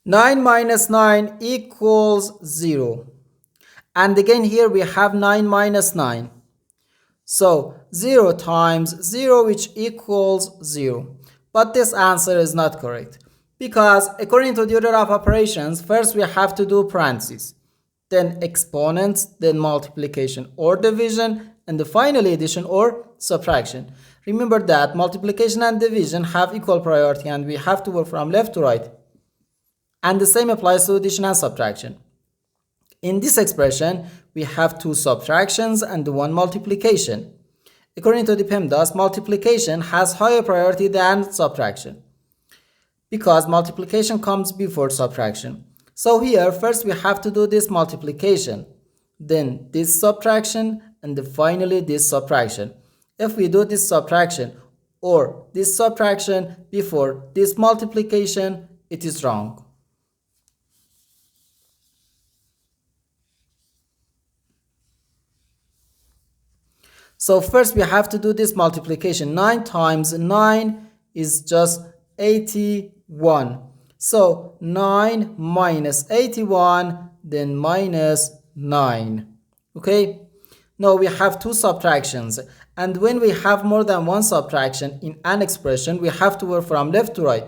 9 minus 9 equals 0. And again here we have 9 minus 9. So 0 times 0, which equals 0. But this answer is not correct, because according to the order of operations, first we have to do parentheses, then exponents, then multiplication or division, and the finally addition or subtraction. Remember that multiplication and division have equal priority and we have to work from left to right. And the same applies to addition and subtraction. In this expression, we have two subtractions and one multiplication. According to the PEMDAS, multiplication has higher priority than subtraction, because multiplication comes before subtraction. So here, first we have to do this multiplication, then this subtraction, and then finally this subtraction. If we do this subtraction or this subtraction before this multiplication, it is wrong. So first we have to do this multiplication. 9 times 9 is just 81. So 9 minus 81, then minus 9. Okay? Now we have two subtractions. And when we have more than one subtraction in an expression, we have to work from left to right.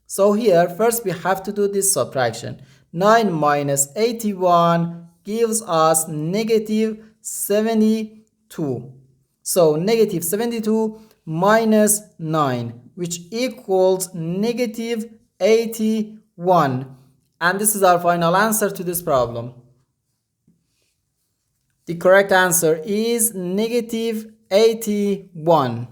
So here, first we have to do this subtraction. 9 minus 81 gives us negative 72. So negative 72 minus 9, which equals negative 81. And this is our final answer to this problem. The correct answer is negative 81.